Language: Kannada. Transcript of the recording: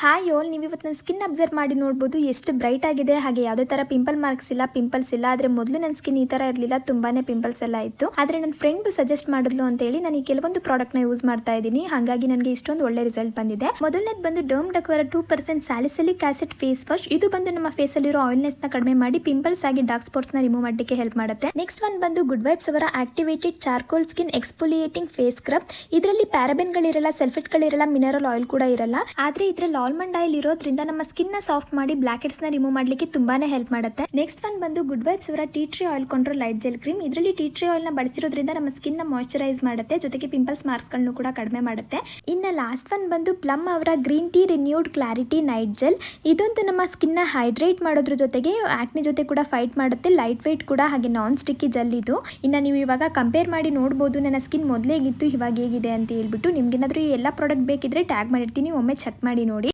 ಹಾಯ್ ಓಲ್, ನೀವು ಇವತ್ತು ನನ್ನ ಸ್ಕಿನ್ ಅಬ್ಸರ್ವ್ ಮಾಡಿ ನೋಡ್ಬೋದು ಎಷ್ಟು ಬ್ರೈಟ್ ಆಗಿದೆ. ಹಾಗೆ ಯಾವುದೇ ತರ ಪಿಂಪಲ್ಸ್ ಇಲ್ಲ. ಆದರೆ ಮೊದಲು ನನ್ನ ಸ್ಕಿನ್ ಈ ತರ ಇರಲಿಲ್ಲ, ತುಂಬಾನೇ ಪಿಂಪಲ್ಸ್ ಎಲ್ಲ ಇತ್ತು. ಆದರೆ ನನ್ನ ಫ್ರೆಂಡ್ ಸಜೆಸ್ಟ್ ಮಾಡಿದ್ಲು ಅಂತ ಹೇಳಿ ನಾನು ಈ ಕೆಲವೊಂದು ಪ್ರಾಡಕ್ಟ್ ನ ಯೂಸ್ ಮಾಡ್ತಾ ಇದ್ದೀನಿ. ಹಾಗಾಗಿ ನನಗೆ ಇಷ್ಟೊಂದು ಒಳ್ಳೆ ರಿಸಲ್ಟ್ ಬಂದಿದೆ. ಮೊದಲನೇದು ಬಂದು ಡರ್ಮ್ ಡಕ್ವರ 2% ಸ್ಯಾಲಿಸಿಲಿಕ್ ಆಸಿಡ್ ಫೇಸ್ ವಾಶ್. ಇದು ಬಂದು ನಮ್ಮ ಫೇಸ್ ಅಲ್ಲಿ ಇರೋ ಆಯಿಲ್ನೆಸ್ ನ ಕಡಿಮೆ ಮಾಡಿ ಪಿಂಪಲ್ಸ್ ಆಗಿ ಡಾರ್ಕ್ ಸ್ಪಾಟ್ಸ್ ನ ರಿಮೂವ್ ಮಾಡಲಿಕ್ಕೆ ಹೆಲ್ಪ್ ಮಾಡುತ್ತೆ. ನೆಕ್ಸ್ಟ್ ಒನ್ ಬಂದು ಗುಡ್ ವೈಬ್ಸ್ ಅವರ activated charcoal skin exfoliating face scrub. ಇದರಲ್ಲಿ ಪ್ಯಾರಾಬೆನ್ ಗಳಿರಲ್ಲ, ಸಲ್ಫೇಟ್ ಗಳಿರಲ್ಲ, ಮಿನರಲ್ ಆಯಿಲ್ ಕೂಡ ಇರಲ್ಲ. ಆದ್ರೆ ಇದರಲ್ಲಿ ಆಲ್ಮಂಡ್ ಆಯಿಲ್ ಇರೋದ್ರಿಂದ ನಮ್ಮ ಸ್ಕಿನ್ ನ ಸಾಫ್ಟ್ ಮಾಡಿ ಬ್ಲಾಕ್ ಹೆಡ್ಸ್ ನ ರಿಮೂವ್ ಮಾಡ್ಲಿಕ್ಕೆ ತುಂಬಾನೇ ಹೆಲ್ಪ್ ಮಾಡುತ್ತೆ. ನೆಕ್ಸ್ಟ್ ಒನ್ ಬಂದು ಗುಡ್ ವೈಬ್ಸ್ ಅವರ tea tree oil control light gel cream. ಇದರಲ್ಲಿ ಟೀ ಟ್ರೀ ಆಯಿಲ್ ನ ಬಳಸಿರೋದ್ರಿಂದ ನಮ್ಮ ಸ್ಕಿನ್ ನ ಮಾಯಿಶ್ಚರೈಸ್ ಮಾಡುತ್ತೆ, ಜೊತೆಗೆ ಪಿಂಪಲ್ಸ್ ಮಾರ್ಕ್ಸ್ ಗಳನ್ನು ಕೂಡ ಕಡಿಮೆ ಮಾಡುತ್ತೆ. ಇನ್ನು ಲಾಸ್ಟ್ ಒನ್ ಬಂದು ಪ್ಲಮ್ ಅವರ green tea renewed clarity night gel. ಇದಂತೂ ನಮ್ಮ ಸ್ಕಿನ್ ನ ಹೈಡ್ರೇಟ್ ಮಾಡೋದ್ರ ಜೊತೆಗೆ ಆಕ್ನೆ ಜೊತೆ ಕೂಡ ಫೈಟ್ ಮಾಡುತ್ತೆ. ಲೈಟ್ ವೆಯ್ಟ್ ಕೂಡ, ಹಾಗೆ ನಾನ್ ಸ್ಟಿಕ್ಕಿ ಜೆಲ್ ಇದು. ಇನ್ನು ನೀವು ಇವಾಗ ಕಂಪೇರ್ ಮಾಡಿ ನೋಡಬಹುದು ನನ್ನ ಸ್ಕಿನ್ ಮೊದಲೇ ಹೇಗಿತ್ತು, ಇವಾಗ ಹೇಗಿದೆ ಅಂತ ಹೇಳ್ಬಿಟ್ಟು. ನಿಮ್ಗೇನಾದ್ರೂ ಈ ಎಲ್ಲ ಪ್ರಾಡಕ್ಟ್ ಬೇಕಿದ್ರೆ ಟ್ಯಾಗ್ ಮಾಡಿರ್ತೀನಿ, ಒಮ್ಮೆ ಚೆಕ್ ಮಾಡಿ ನೋಡಿ.